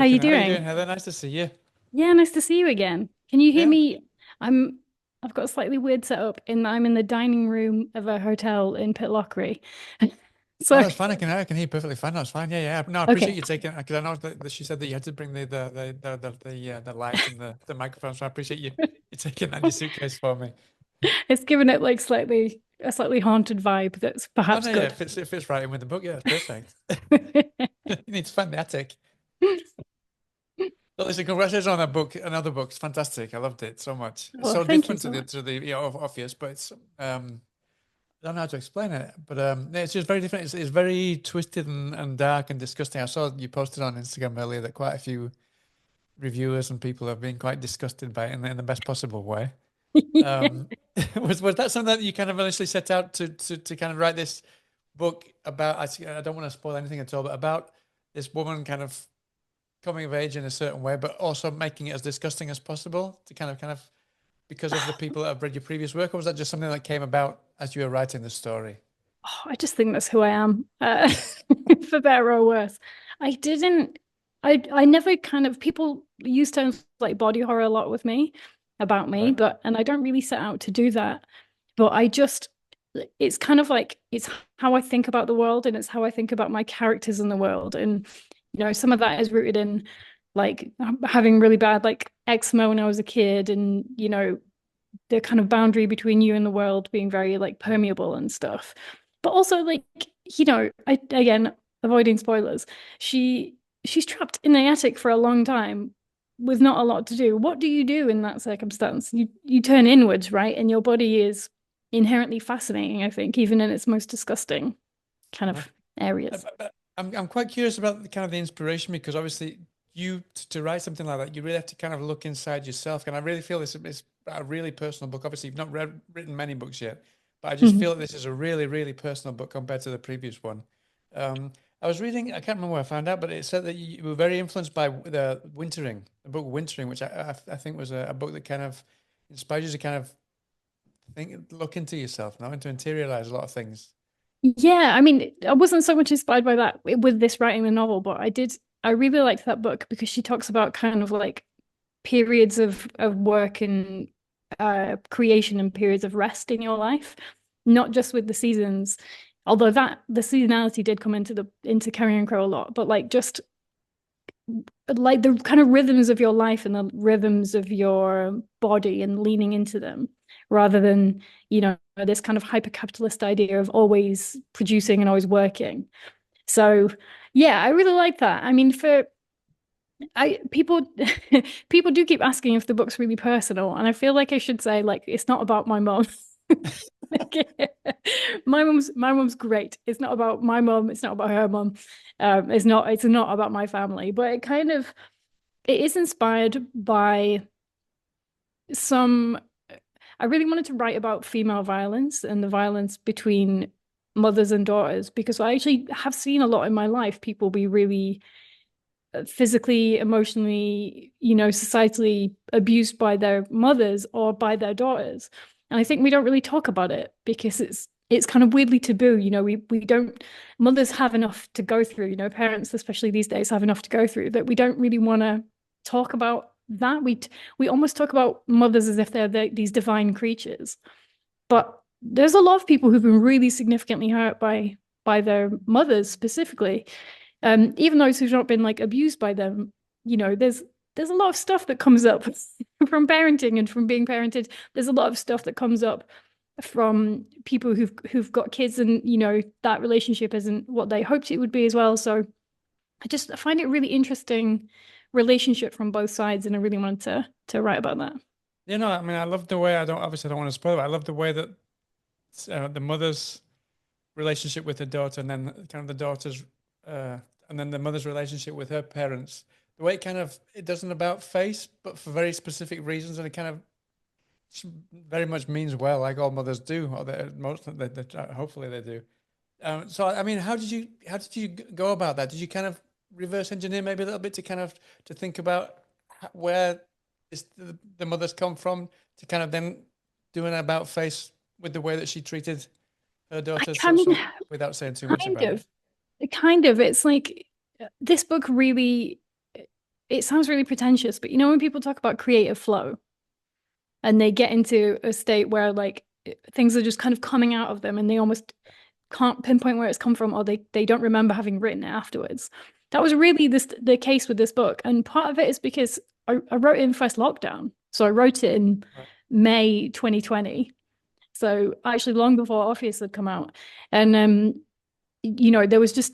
How you How are you doing, doing? Heather? Nice to see you. Yeah, nice to see you again. Can you hear Yeah. me? I'm I've got a slightly weird setup in that I'm in the dining room of a hotel in Pitlochry. Oh, So, that's fine. I can hear you perfectly fine. That's fine. Yeah, yeah. No, I appreciate okay. you taking because I know that she said that you had to bring the light and the microphone. So I appreciate you taking that in your suitcase for me. It's given it like slightly haunted vibe that's Oh perhaps no, yeah, good. it fits right in with the book. Yeah, that's perfect. You need to find the attic. So listen, congratulations on that book. Another book. It's fantastic. I loved it so much. It's Well, so thank you different so much. to the obvious, but it's I don't know how to explain it, but yeah, it's just very different. It's very twisted and dark and disgusting. I saw you posted on Instagram earlier that quite a few reviewers and people have been quite disgusted by it in the best possible way. Um, was that something that you kind of initially set out to kind of write this book about? I don't want to spoil anything at all, but about this woman kind of coming of age in a certain way, but also making it as disgusting as possible to kind of because of the people that have read your previous work, or was that just something that came about as you were writing the story? Oh, I just think that's who I am, for better or worse. I didn't, I never kind of, people use terms like body horror a lot with me about me, Right. and I don't really set out to do that. But it's kind of like, it's how I think about the world and it's how I think about my characters in the world. And, some of that is rooted in like having really bad like eczema when I was a kid and, the kind of boundary between you and the world being very like permeable and stuff. But also like, I again avoiding spoilers. She's trapped in the attic for a long time with not a lot to do. What do you do in that circumstance? You turn inwards, right? And your body is inherently fascinating, I think, even in its most disgusting kind Uh-huh. of areas. I'm quite curious about the kind of the inspiration because obviously to write something like that, you really have to kind of look inside yourself. And I really feel this is a really personal book. Obviously, you've not written many books yet, but I just feel Mhm. that this is a really, really personal book compared to the previous one. Um, I was reading, I can't remember where I found out, but it said that you were very influenced by the book Wintering, which I think was a book that kind of inspires you to kind of look into yourself, and to interiorize a lot of things. Yeah, I mean, I wasn't so much inspired by that with this writing the novel, but I really liked that book because she talks about kind of like periods of work and creation and periods of rest in your life, not just with the seasons, although that the seasonality did come into Carrion Crow a lot, but like just like the kind of rhythms of your life and the rhythms of your body and leaning into them rather than, this kind of hyper capitalist idea of always producing and always working. So yeah, I really like that. I mean, for I people people do keep asking if the book's really personal, and I feel like I should say like it's not about my mom. My mom's great. It's not about my mom. It's not about her mom. It's not about my family. But it is inspired by some. I really wanted to write about female violence and the violence between mothers and daughters because I actually have seen a lot in my life people be really physically, emotionally, societally abused by their mothers or by their daughters. And I think we don't really talk about it because it's kind of weirdly taboo. We don't mothers have enough to go through, parents, especially these days, have enough to go through that we don't really want to talk about that. We almost talk about mothers as if these divine creatures. But there's a lot of people who've been really significantly hurt by their mothers specifically, even those who've not been like abused by them, there's a lot of stuff that comes up from parenting and from being parented. There's a lot of stuff that comes up from people who've got kids, and that relationship isn't what they hoped it would be as well. So I find it really interesting relationship from both sides, and I really wanted to write about that. I mean, I love the way I don't want to spoil it. I love the way that the mother's relationship with her daughter, and then kind of the daughter's, uh, and then the mother's relationship with her parents. The way it doesn't about face, but for very specific reasons, and it kind of very much means well, like all mothers do, or hopefully they do. So I mean, how did you go about that? Did you kind of reverse engineer maybe a little bit to kind of to think about where the mothers come from to kind of then do an about face with the way that she treated her I, daughter, I so, mean, so without saying too much kind about it. of, kind of. It's like this book really. it sounds really pretentious, but you know when people talk about creative flow and they get into a state where like things are just kind of coming out of them and they almost can't pinpoint where it's come from, or they don't remember having written it afterwards. That was really the case with this book. And part of it is because I wrote it in first lockdown. So I wrote it in Right. May 2020. So actually long before Orpheus had come out. And you know, there was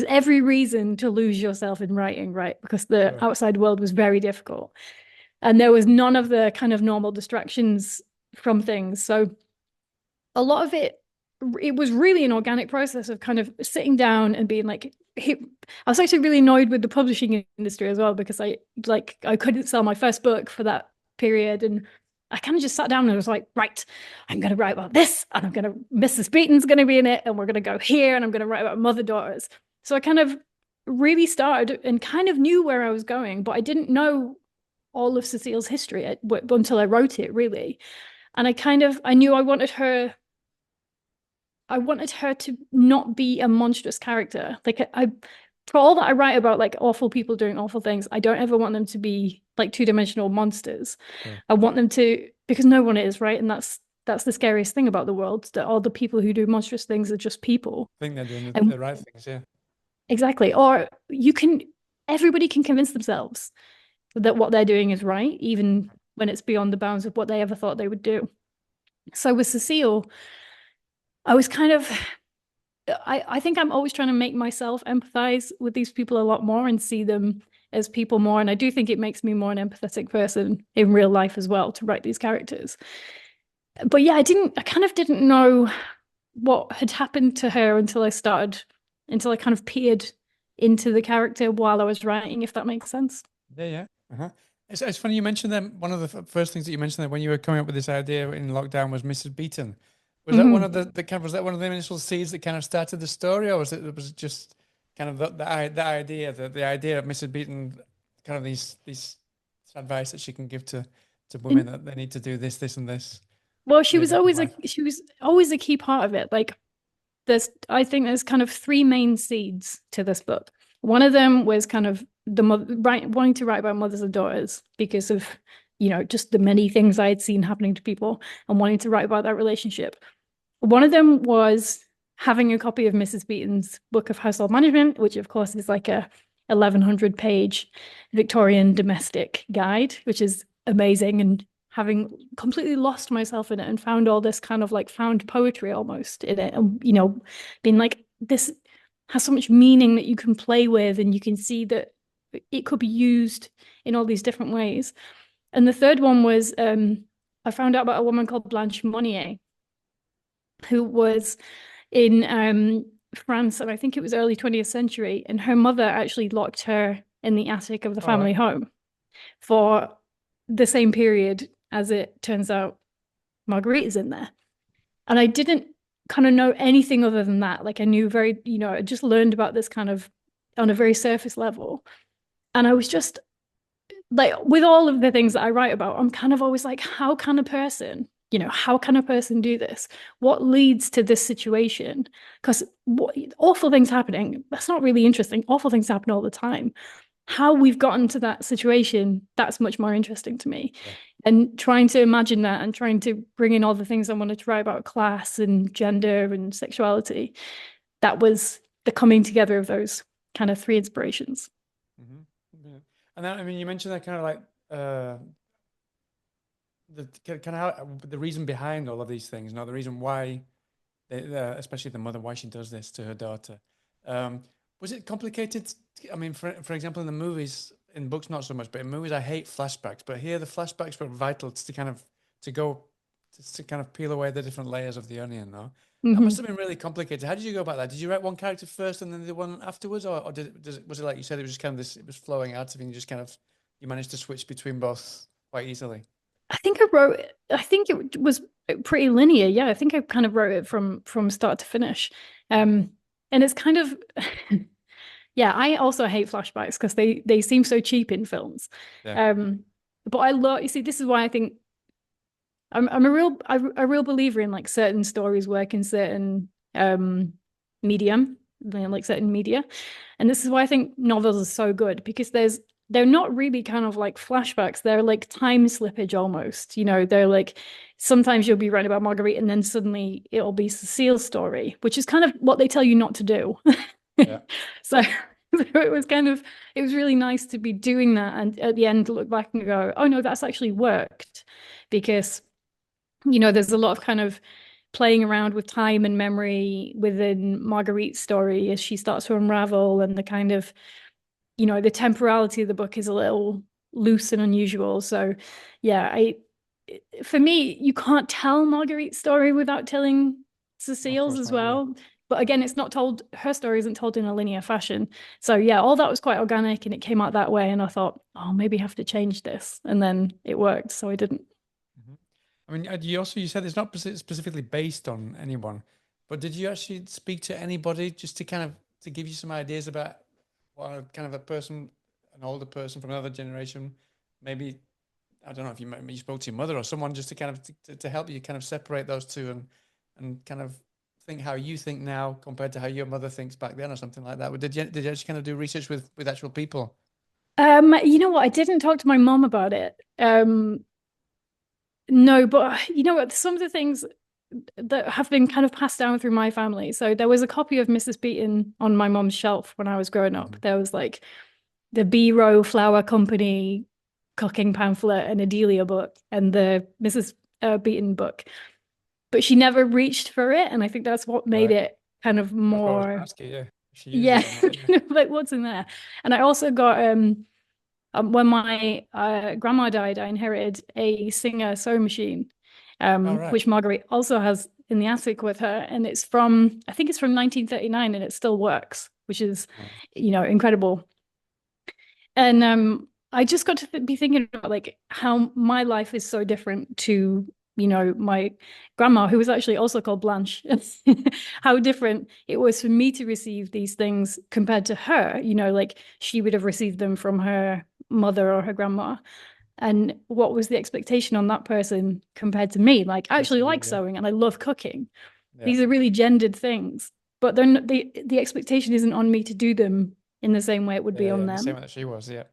every reason to lose yourself in writing, right? Because the Sure. outside world was very difficult. And there was none of the kind of normal distractions from things. So a lot of it was really an organic process of kind of sitting down and being like, I was actually really annoyed with the publishing industry as well because I couldn't sell my first book for that period, and I kind of just sat down and was like, right, I'm going to write about this, and Mrs. Beaton's going to be in it, and we're going to go here, and I'm going to write about mother daughters. So I kind of really started and kind of knew where I was going, but I didn't know all of Cecile's history until I wrote it, really. And I knew I wanted her to not be a monstrous character. Like for all that I write about like awful people doing awful things, I don't ever want them to be like two-dimensional monsters. Sure. I want them to, because no one is, right? And that's the scariest thing about the world, that all the people who do monstrous things are just people. I think they're doing And the right things, yeah. exactly. Or everybody can convince themselves that what they're doing is right, even when it's beyond the bounds of what they ever thought they would do. So with Cecile, I was kind of I think I'm always trying to make myself empathize with these people a lot more and see them as people more. And I do think it makes me more an empathetic person in real life as well to write these characters. But yeah, I kind of didn't know what had happened to her until I kind of peered into the character while I was writing, if that makes sense. Yeah, yeah. Uh-huh. It's funny you mentioned them. One of the first things that you mentioned there when you were coming up with this idea in lockdown was Mrs. Beaton. Was that one of Mm-hmm. was that one of the initial seeds that kind of started the story, or was it just kind of the idea, the idea of Mrs. Beaton, kind of these advice that she can give to women that they need to do this, this, and this Well, to live a good life? she was always a key part of it. Like I think there's kind of three main seeds to this book. One of them was kind of wanting to write about mothers and daughters because of, you know, just the many things I had seen happening to people and wanting to write about that relationship. One of them was having a copy of Mrs. Beaton's Book of Household Management, which of course is like a 1100 page Victorian domestic guide, which is amazing. And having completely lost myself in it and found all this kind of like found poetry almost in it, and you know, being like, this has so much meaning that you can play with, and you can see that it could be used in all these different ways. And the third one was I found out about a woman called Blanche Monnier, who was in France, and I think it was early 20th century, and her mother actually locked her in the attic of the All family right. home for the same period. As it turns out, Marguerite is in there. And I didn't kind of know anything other than that. Like I knew very, you know, I just learned about this kind of on a very surface level. And I was just like, with all of the things that I write about, I'm kind of always like, how can a person, you know, how can a person do this? What leads to this situation? Because awful things happening, that's not really interesting. Awful things happen all the time. How we've gotten to that situation, that's much more interesting to me. Yeah. And trying to imagine that and trying to bring in all the things I wanted to write about class and gender and sexuality, that was the coming together of those kind of three inspirations. Hmm. Yeah. And then, I mean, you mentioned that kind of like the kind of how, the reason behind all of these things, the reason why, especially the mother, why she does this to her daughter. Um, was it complicated? I mean, for example, in the movies, in books not so much, but in movies I hate flashbacks. But here the flashbacks were vital to kind of to kind of peel away the different layers of the onion. No, that must Mm-hmm. have been really complicated. How did you go about that? Did you write one character first and then the one afterwards, or was it like you said, it was just kind of this, it was flowing out of you, and you just kind of you managed to switch between both quite easily? I think it was pretty linear. Yeah, I think I kind of wrote it from start to finish. Um, and it's kind of yeah, I also hate flashbacks because they seem so cheap in films. Yeah. Um, but I love, you see, this is why I think I'm a real believer in like certain stories work in certain medium, like certain media. And this is why I think novels are so good, because there's they're not really kind of like flashbacks. They're like time slippage almost. They're like sometimes you'll be writing about Marguerite and then suddenly it'll be Cécile's story, which is kind of what they tell you not to do. Yeah. So it was really nice to be doing that and at the end look back and go, oh no, that's actually worked because there's a lot of kind of playing around with time and memory within Marguerite's story as she starts to unravel and the kind of the temporality of the book is a little loose and unusual. So yeah, for me, you can't tell Marguerite's story without telling Of Cecile's course as not. Yeah. well. But again, it's not told, her story isn't told in a linear fashion. So yeah, all that was quite organic and it came out that way. And I thought, oh, maybe I have to change this. And then it worked. So I didn't. Mhm. I mean, you said it's not specifically based on anyone, but did you actually speak to anybody just to kind of to give you some ideas about what kind of a person, an older person from another generation, maybe I don't know if you spoke to your mother or someone just to kind of to help you kind of separate those two and kind of think how you think now compared to how your mother thinks back then or something like that. Did you actually kind of do research with actual people? You know what? I didn't talk to my mom about it. No, but you know what? Some of the things that have been kind of passed down through my family. So there was a copy of Mrs. Beaton on my mom's shelf when I was growing up. Mhm. There was like the B Row Flour Company cooking pamphlet and Adelia book and the Mrs. Beaton book. But she never reached for it. And I think that's what made Right. it kind of That's what I was going to more, ask you. Yeah. If she used yeah, it or not. Yeah. kind of like what's in there. And I also got when my grandma died, I inherited a Singer sewing machine, All right. which Marguerite also has in the attic with her, and it's from I think it's from 1939, and it still works, which is Nice. incredible. And I just got to be thinking about like how my life is so different to my grandma, who was actually also called Blanche. How different it was for me to receive these things compared to her. Like she would have received them from her mother or her grandma. And what was the expectation on that person compared to me? Like, I Compared to actually you. like Yeah. sewing and I love cooking. Yeah. These are really gendered things, but then the expectation isn't on me to do them in the same way it would be Yeah. on Yeah. The same them. way that she was. Yeah.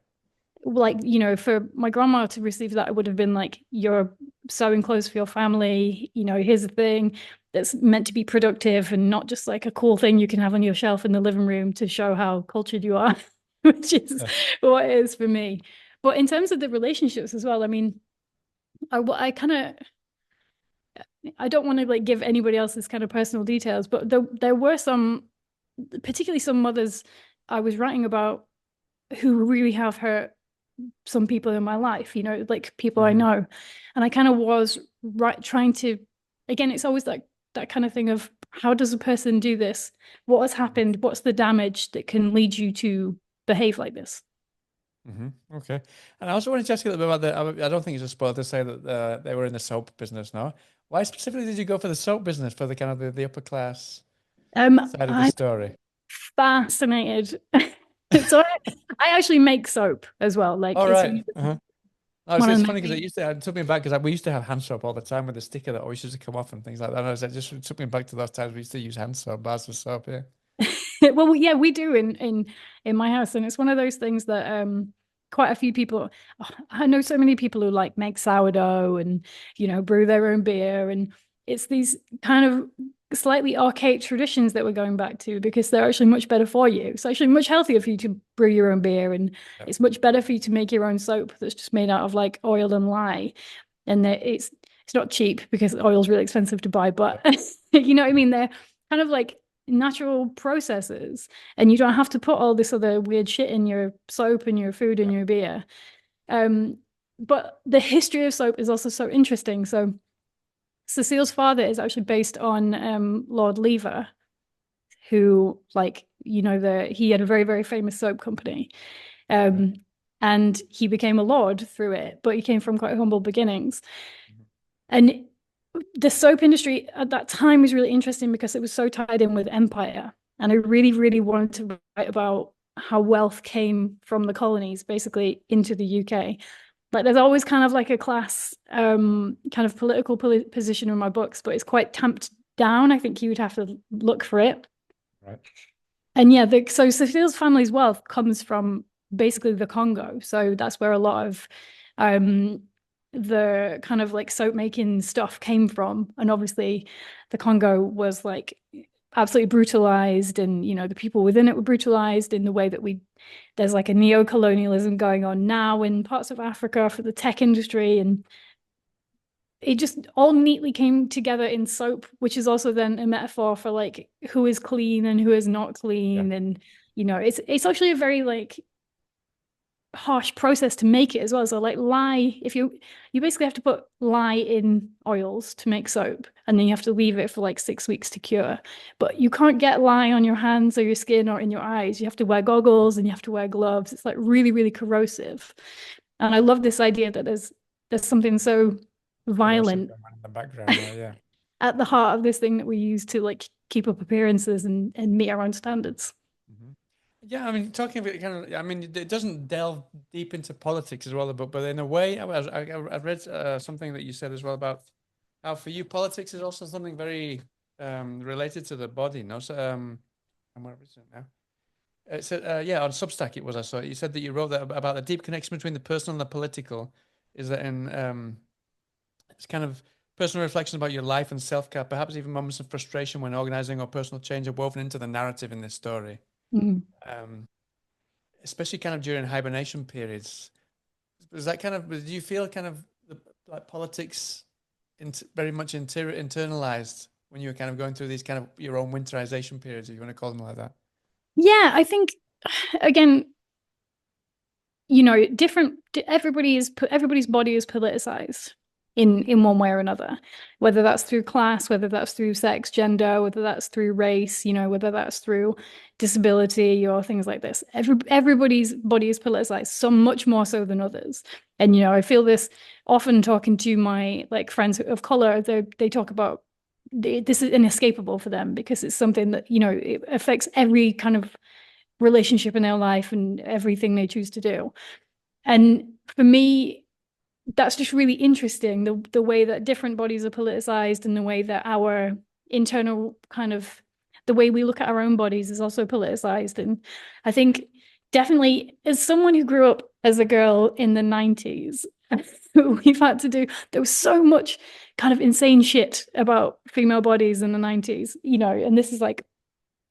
Like, for my grandma to receive that, it would have been like, you're sewing clothes for your family. Here's a thing that's meant to be productive and not just like a cool thing you can have on your shelf in the living room to show how cultured you are, which is Yeah. what it is for me. But in terms of the relationships as well, I mean, I kind of I don't want to like give anybody else's kind of personal details, but there were some, particularly some mothers I was writing about who really have hurt some people in my life, like people I Mhm. know. And I kind of was trying to, again, it's always that kind of thing of how does a person do this? What has happened? What's the damage that can lead you to behave like this? Okay. And I also wanted to ask you a little bit about I don't think it's a spoiler to say that they were in the soap business now. Why specifically did you go for the soap business for the kind of the upper class side of the I'm story? fascinated. So I actually make soap as well. Like All it's right. Uh-huh. Oh, one of it's my funny because favorite. it took me back because we used to have hand soap all the time with a sticker that always used to come off and things like that. And it just took me back to those times we used to use hand soap, bars of soap. Yeah. Well, yeah, we do in my house, and it's one of those things that quite a few people. I know so many people who like make sourdough and brew their own beer, and it's these kind of slightly archaic traditions that we're going back to because they're actually much better for you. It's actually much healthier for you to brew your own beer, and Yeah. it's much better for you to make your own soap that's just made out of like oil and lye, and it's not cheap because oil's really expensive to buy, Yeah. but you know what I mean? They're kind of like natural processes and you don't have to put all this other weird shit in your soap and your food and Yeah. your beer. Um, but the history of soap is also so interesting. So Cecile's father is actually based on Lord Lever, who like, he had a very, very famous soap company. Right. Um, and he became a lord through it, but he came from quite humble beginnings. Mhm. And the soap industry at that time was really interesting because it was so tied in with empire. And I really, really wanted to write about how wealth came from the colonies basically into the UK. Like there's always kind of like a class kind of political position in my books, but it's quite tamped down. I think you would have to look for it. Right. And yeah, so Cecile's family's wealth comes from basically the Congo. So that's where a lot of the kind of like soap making stuff came from. And obviously the Congo was like absolutely brutalized, and you know the people within it were brutalized in the way that there's like a neo-colonialism going on now in parts of Africa for the tech industry, and it just all neatly came together in soap, which is also then a metaphor for like who is clean and who is not Yeah. clean. And you know it's actually a very like harsh process to make it as well. So like lye, if you basically have to put lye in oils to make soap, and then you have to leave it for like 6 weeks to cure. But you can't get lye on your hands or your skin or in your eyes. You have to wear goggles and you have to wear gloves. It's like really, really corrosive. And I love this idea that there's something so Corrosive violent in the background there, yeah. at the heart of this thing that we use to like keep up appearances and meet our own standards. Hmm. Yeah, I mean, talking about kind of, I mean, it doesn't delve deep into politics as well, but in a way, I read something that you said as well about how for you politics is also something very related to the body, no? So, and where is it now? It said, yeah, on Substack it was. I saw it. You said that you wrote that about the deep connection between the personal and the political. Is that in it's kind of personal reflection about your life and self-care, perhaps even moments of frustration when organizing or personal change are woven into the narrative in this story. Mm. Um, Especially kind of during hibernation periods. Was that kind of, do you feel kind of like politics very much internalized when you were kind of going through these kind of your own winterization periods, if you want to call them like that? Yeah, I think again, you know, everybody's body is politicized in one way or another, whether that's through class, whether that's through sex, gender, whether that's through race, you know, whether that's through disability or things like this. Everybody's body is politicized, some much more so than others. And you know, I feel this often talking to my like friends of color. They talk about this is inescapable for them because it's something that, you know, it affects every kind of relationship in their life and everything they choose to do. And for me, that's just really interesting, the way that different bodies are politicized and the way that our internal kind of the way we look at our own bodies is also politicized. And I think definitely as someone who grew up as a girl in the 90s, we've had to do there was so much kind of insane shit about female bodies in the 90s, you know, and this is like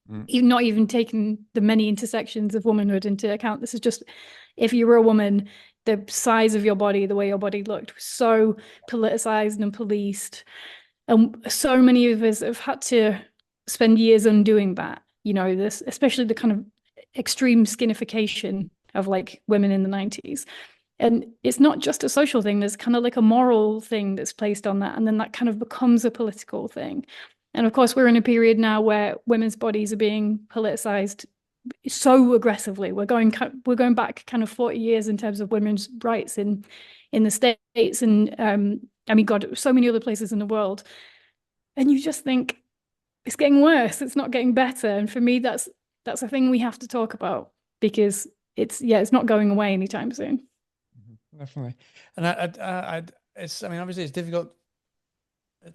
not even taking the many intersections of womanhood into account. This is just if you were a woman, the size of your body, the way your body looked was so politicized and policed. And so many of us have had to spend years undoing that. You know, this, especially the kind of extreme skinification of like women in the 90s. And it's not just a social thing, there's kind of like a moral thing that's placed on that. And then that kind of becomes a political thing. And of course, we're in a period now where women's bodies are being politicized so aggressively. We're going back kind of 40 years in terms of women's rights in the States and I mean, God, so many other places in the world. And you just think it's getting worse. It's not getting better. And for me, that's a thing we have to talk about because it's not going away anytime soon. Definitely. And I mean, obviously it's difficult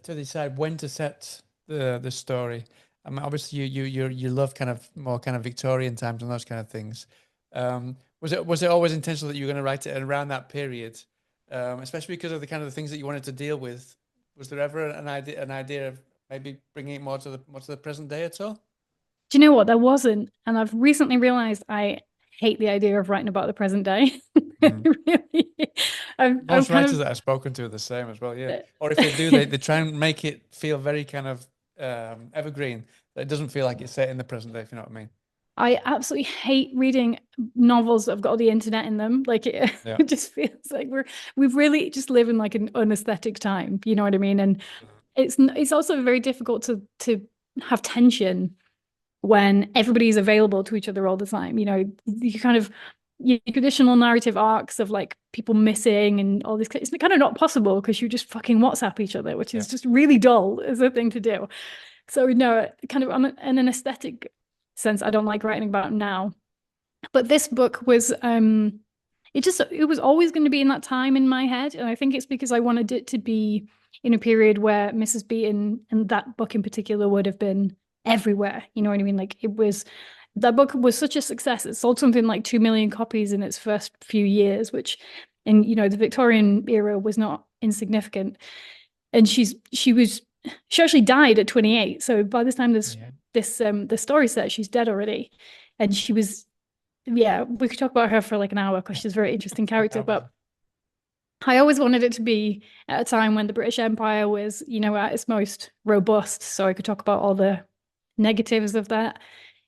to decide when to set the story. I mean, obviously you love kind of more kind of Victorian times and those kind of things. Was it always intentional that you were going to write it around that period, especially because of the kind of the things that you wanted to deal with? Was there ever an idea of maybe bringing it more to the present day at all? Do you know what? There wasn't. And I've recently realized I hate the idea of writing about the present day. Really. I'm Most kind writers of that I've spoken to are the same as well, yeah. Or if they do, they try and make it feel very kind of evergreen. That it doesn't feel like it's set in the present day, if you know what I mean. I absolutely hate reading novels that have got all the internet in them. Like it, Yeah. it just feels like we've really just live in like an unaesthetic time. You know what I mean? And it's also very difficult to have tension when everybody's available to each other all the time. You know, you kind of your traditional narrative arcs of like people missing and all this. It's kind of not possible because you just fucking WhatsApp each other, which is just really dull as a thing to do. So no, kind of in an aesthetic sense, I don't like writing about now. But this book was it was always going to be in that time in my head. And I think it's because I wanted it to be in a period where Mrs. Beaton and that book in particular would have been everywhere. You know what I mean? Like it was that book was such a success. It sold something like 2 million copies in its first few years, which in, you know, the Victorian era was not insignificant. And she actually died at 28. So by this time Yeah. the story set, she's dead already. And she was, yeah, we could talk about her for like an hour because she's a very interesting character. That was- But I always wanted it to be at a time when the British Empire was, you know, at its most robust, so I could talk about all the negatives of that.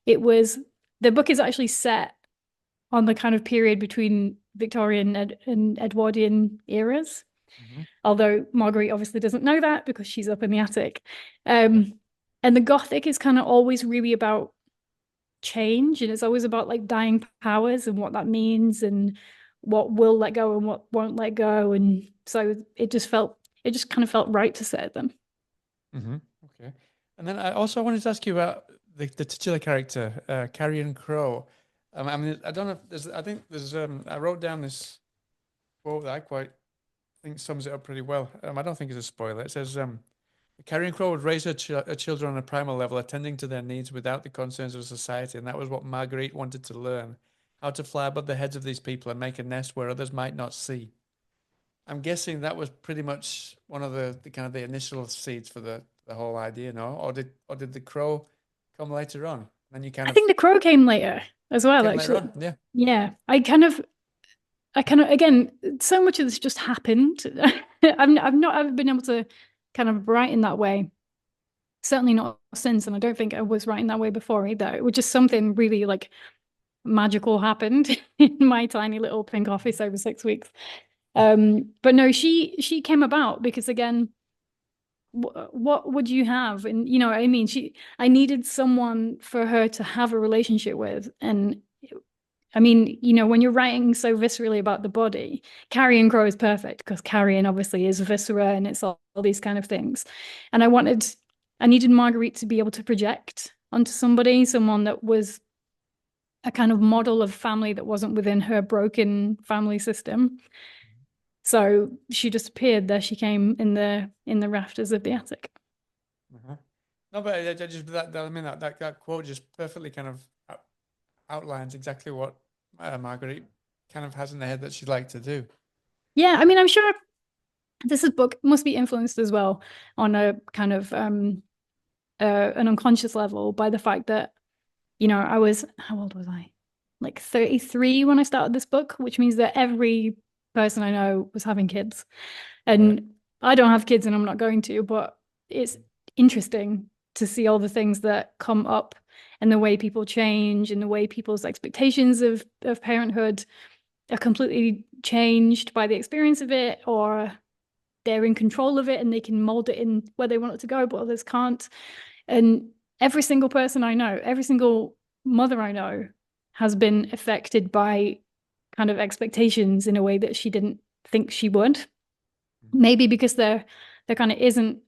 It was the book is actually set on the kind of period between Victorian and Edwardian eras, Mhm. although Marguerite obviously doesn't know that because she's up in the attic. And the Gothic is kind of always really about change, and it's always about like dying powers and what that means and what will let go and what won't let go. And so it just kind of felt right to set them. Okay. And then I also wanted to ask you about the titular character, Carrion Crow. I mean, I don't know if there's, I think there's, I wrote down this quote that I quite think sums it up pretty well. I don't think it's a spoiler. It says, Carrion Crow would raise her children on a primal level, attending to their needs without the concerns of society. And that was what Marguerite wanted to learn, how to fly above the heads of these people and make a nest where others might not see. I'm guessing that was pretty much one of the kind of the initial seeds for the whole idea, no? Or did the crow come later on? And you kind I of think The Crow came later as well, came later actually. on, yeah. Yeah, I kind of again, so much of this just happened. I've not ever been able to kind of write in that way. Certainly not since, and I don't think I was writing that way before either. It was just something really like magical happened in my tiny little pink office over 6 weeks. But no, she came about because again, what would you have? And you know, I mean, I needed someone for her to have a relationship with, and I mean, you know, when you're writing so viscerally about the body, Carrion Crow is perfect because Carrion obviously is viscera and it's all these kind of things. And I needed Marguerite to be able to project onto somebody, someone that was a kind of model of family that wasn't within her broken family system. So she just appeared. There she came in the rafters of the attic. Uh-huh. No, but I just I mean that quote just perfectly kind of outlines exactly what Marguerite kind of has in her head that she'd like to do. Yeah, I mean, I'm sure this book must be influenced as well on a kind of an unconscious level by the fact that, you know, how old was I? Like 33 when I started this book, which means that every person I know was having kids. Right. And I don't have kids and I'm not going to, but it's interesting to see all the things that come up and the way people change and the way people's expectations of parenthood are completely changed by the experience of it, or they're in control of it and they can mold it in where they want it to go, but others can't. And every single person I know, every single mother I know has been affected by kind of expectations in a way that she didn't think she would. Maybe because there kind of isn't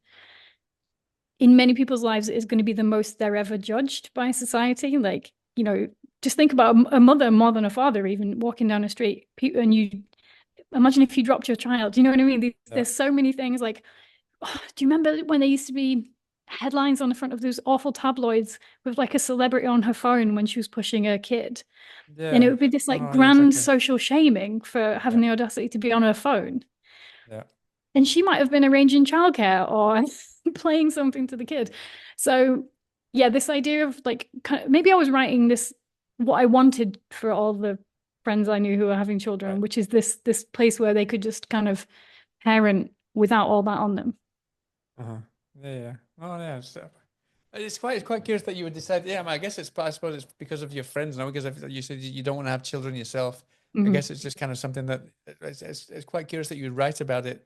in many people's lives it is going to be the most they're ever judged by society. Like, you know, just think about a mother more than a father, even walking down a street, and you imagine if you dropped your child. You know what I mean? Yeah. There's so many things like, oh, do you remember when there used to be headlines on the front of those awful tabloids with like a celebrity on her phone when she was pushing her kid? And it Yeah. would be this No, like no, yeah, grand exactly. social shaming for Yeah. having the audacity to be on her phone. Yeah. And she might have been arranging childcare or playing something to the kid. So, yeah, this idea of like, maybe I was writing this, what I wanted for all the friends I knew who were having children, Right. which is this place where they could just kind of parent without all that on them. Uh-huh. Yeah, yeah. Oh, yeah. It's quite curious that you would decide. Yeah, I mean, I guess I suppose it's because of your friends now. Because if you said you don't want to have children yourself, I Mhm. guess it's just kind of something that it's quite curious that you would write about it.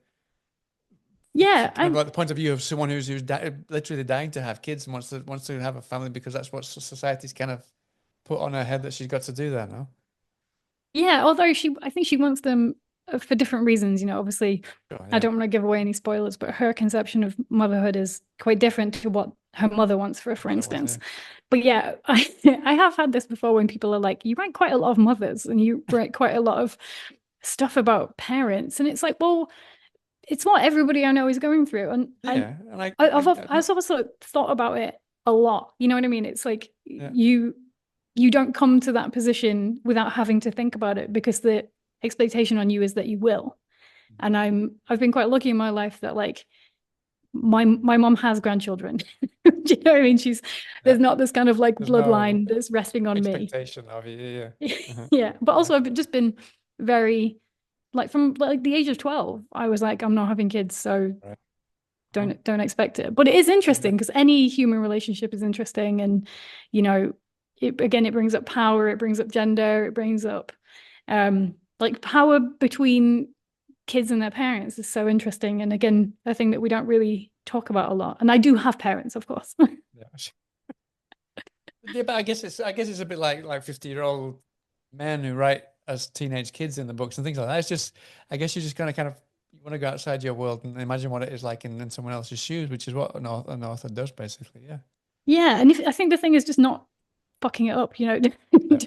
Yeah, Kind of like the point of view of someone who's literally dying to have kids and wants to have a family because that's what society's kind of put on her head that she's got to do that now. yeah. Although I think she wants them for different reasons. You know, obviously, Sure, I yeah. don't want to give away any spoilers, but her conception of motherhood is quite different to what her mother wants for Mother was, instance. yeah. But yeah, I have had this before when people are like, you write quite a lot of mothers and you write quite a lot of stuff about parents. And it's like, well, it's what everybody I know is going through. And Yeah, and I've also thought about it a lot. You know what I mean? It's like yeah. you don't come to that position without having to think about it because the expectation on you is that you will. And I've been quite lucky in my life that like my mom has grandchildren. Do you know what I mean? Yeah. There's not this kind of like There's no bloodline that's resting on me. expectation of you. Yeah. Uh-huh. Yeah. But Uh-huh. also I've just been very like from like the age of 12, I was like, I'm not having kids, so Right. Uh-huh. don't expect it. But it is Yeah. interesting because any human relationship is interesting. And, you know, it brings up power, it brings up gender, it brings up like power between kids and their parents is so interesting. And again, a thing that we don't really talk about a lot. And I do have parents, of course. Yeah. Yeah, but I guess it's a bit like 50-year-old men who write as teenage kids in the books and things like that. It's just I guess you just kind of you want to go outside your world and imagine what it is like in someone else's shoes, which is what an author does basically. Yeah. Yeah, and I think the thing is just not fucking it up, you know. Yeah.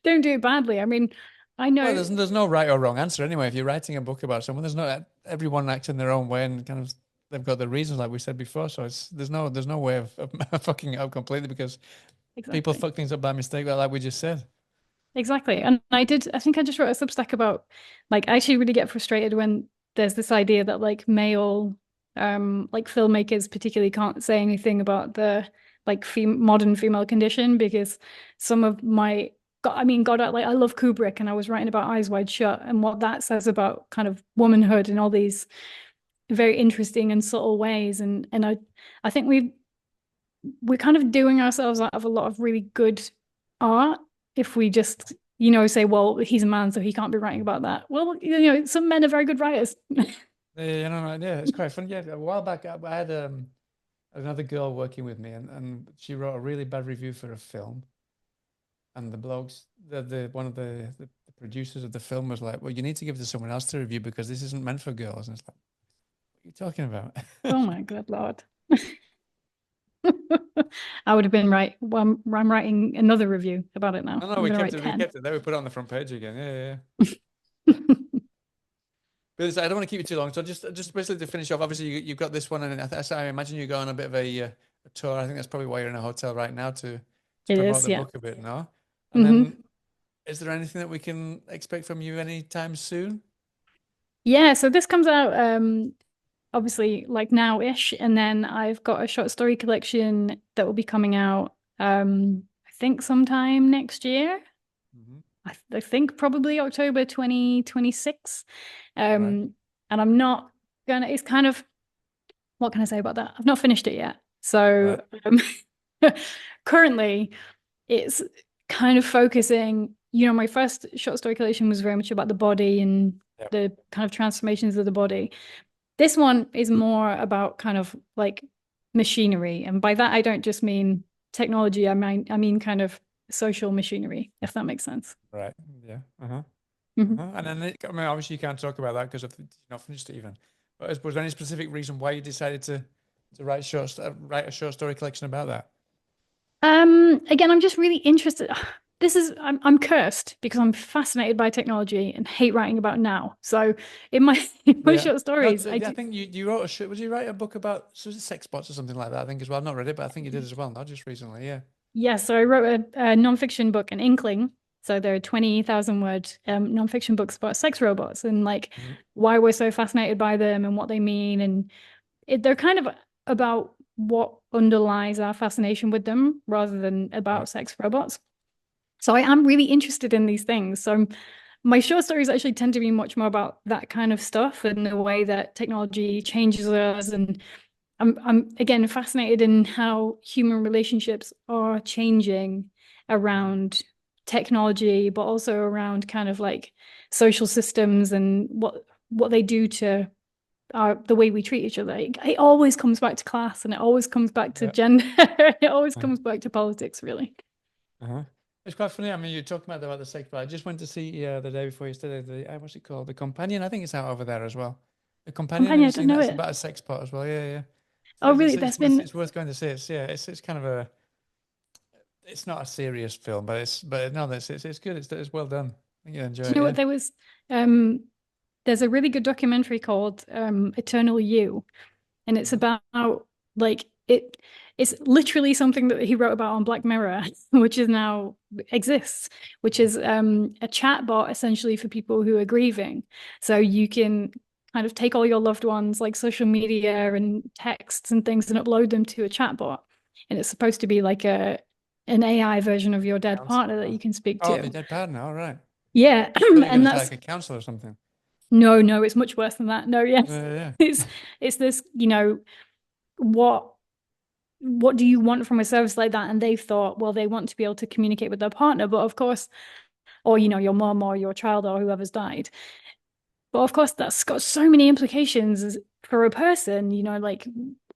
Don't do it badly. I mean, I Well, know there's no right or wrong answer anyway. If you're writing a book about someone, there's no everyone acts in their own way and kind of they've got their reasons, like we said before. So there's no way of fucking it up completely because people exactly. fuck things up by mistake, like we just said. Exactly. And I think I just wrote a Substack about like I actually really get frustrated when there's this idea that like male like filmmakers particularly can't say anything about the like modern female condition because some of my God, I mean God, like I love Kubrick and I was writing about Eyes Wide Shut and what that says about kind of womanhood in all these very interesting and subtle ways. And I think we're kind of doing ourselves out of a lot of really good art if we just, you know, say, well, he's a man, so he can't be writing about that. Well, you know, some men are very good writers. Yeah, no, yeah, it's quite fun. Yeah, a while back I had another girl working with me, and she wrote a really bad review for a film, and the blokes, the one of the producers of the film was like, "Well, you need to give it to someone else to review because this isn't meant for girls." And it's like, "What are you talking about?" Oh my good Lord. I would have been right. Well, I'm writing another review about it now. No, I'm we going to kept write it. We 10. kept it there. We put it on the front page again. Yeah, yeah. But I don't want to keep you too long. So just basically to finish off, obviously you've got this one, and I imagine you go on a bit of a tour. I think that's probably why you're in a hotel right now to It promote is, the yeah. book a bit, no? And Hmm. then, is there anything that we can expect from you anytime soon? Yeah, so this comes out obviously like now-ish, and then I've got a short story collection that will be coming out I think sometime next year. Hmm. I think probably October 2026. Right, And I'm not gonna, it's kind of, what can I say about that? I've not finished it yet. So right, currently it's kind of focusing, you know, my first short story collection was very much about the body and yeah, the kind of transformations of the body. This one is more about kind of like machinery. And by that, I don't just mean technology. I mean kind of social machinery, if that makes sense. right, yeah, uh-huh, Mhm. uh-huh. And then, I mean, obviously you can't talk about that because you've not finished it even. But was there any specific reason why you decided to write a short story collection about that? Again, I'm just really interested. I'm cursed because I'm fascinated by technology and hate writing about now. So in my in my Yeah. short No, stories, I yeah, I do. think you wrote would you write a book about so was it sex bots or something like that? I think as well. I've not read it, but I think you did as well, not just recently. Yeah. Yeah, so I wrote a nonfiction book, an Inkling. So there are 20,000 word nonfiction books about sex robots and like Mhm. why we're so fascinated by them and what they mean. And they're kind of about what underlies our fascination with them rather than Right. about sex robots. So I am really interested in these things. So my short stories actually tend to be much more about that kind of stuff and the way that technology changes us. And I'm again fascinated in how human relationships are changing Mhm. around technology, but also around kind of like social systems and what they do to the way we treat each other. It always comes back to class and it always comes back to Yeah. gender. It always Uh-huh. comes back to politics, really. Uh-huh. It's quite funny. I mean, you're talking about the sex, but I just went to see the day before yesterday what's it called? The Companion. I think it's out over there as well. The Companion. Have Companion, you I don't seen know that? It's it. about a sex bot as well. Yeah, yeah. Oh, It's, really? it's, There's it's worth been, it's worth going to see. It's kind of a it's not a serious film, but no, it's good. It's well done. I think you'll enjoy do you it. know Yeah. what? Um, there's a really good documentary called Eternal You, and it's Mhm. about like it. it's literally something that he wrote about on Black Mirror, which is now exists, which is a chat bot essentially for people who are grieving. So you can kind of take all your loved ones, like social media and texts and things, and upload them to a chat bot. And it's supposed to be like an AI version of your dead partner that you can speak Oh, the to. dead partner. All right. Yeah, I thought you were going and to say that's like a counselor or something. no, it's much worse than that. No, yes, Yeah. it's this, what do you want from a service like that? And they've thought, well, they want to be able to communicate with their partner, but of course, or your mom or your child or whoever's died. But of course, that's got so many implications for a person, like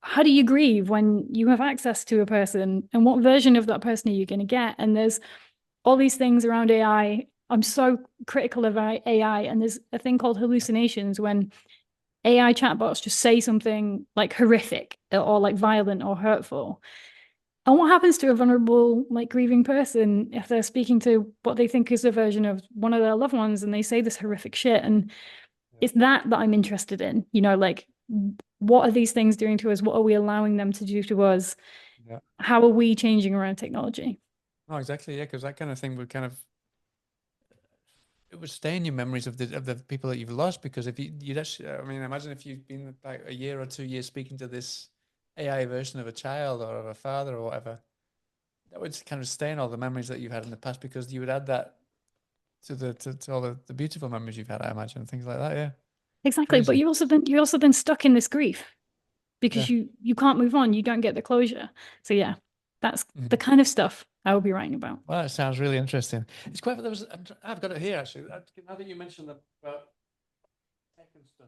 how do you grieve when you have access to a person, and what version of that person are you going to get? And there's all these things around AI. I'm so critical of AI, and there's a thing called hallucinations when AI chatbots just say something like horrific or like violent or hurtful. And what happens to a vulnerable, like grieving person if they're speaking to what they think is a version of one of their loved ones and they say this horrific shit? And it's that I'm interested in, like what are these things doing to us? What are we allowing them to do to us? Yeah. How are we changing around technology? Oh, exactly. Yeah, because that kind of thing would kind of it would stay in your memories of the people that you've lost. Because if you'd actually, I mean, imagine if you've been like a year or 2 years speaking to this AI version of a child or of a father or whatever, that would kind of stay in all the memories that you've had in the past because you would add that to to all the beautiful memories you've had, I imagine, things like that. Yeah, Exactly. But crazy. you're also then stuck in this grief Yeah. because you can't move on. You don't get the closure. So yeah, that's the Mhm. kind of stuff I will be writing about. Well, that sounds really interesting. It's quite. There was. I've got it here actually. Now that you mentioned about tech and stuff.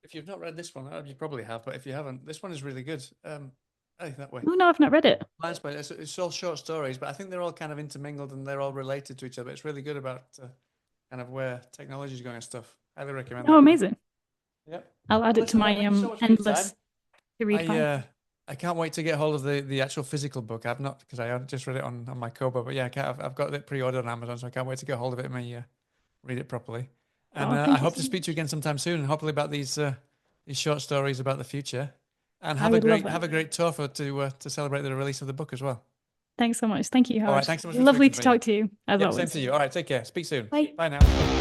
If you've not read this one, you probably have, but if you haven't, this one is really good. Hey, that way. Oh no, I've not read it. Blind Spot. It's all short stories, but I think they're all kind of intermingled and they're all related to each other. It's really good about kind of where technology is going and stuff. Highly recommend Oh, that one. amazing. Yep. I'll add Well, it to listen, my thank you so much for your time. endless to read pile. I can't wait to get hold of the actual physical book. I've not because I just read it on my Kobo, but yeah, I've got it pre-ordered on Amazon, so I can't wait to get hold of it and read it properly. And Oh, I thank you hope so to speak to you much. again sometime soon, and hopefully about these short stories about the future. And I would love have that. a great tour to celebrate the release of the book as well. Thank you, All right, Howard. thanks so much for Lovely speaking to to me. talk to you, as Yep, same always. to you. All right, take care. Speak soon. Bye. Bye now.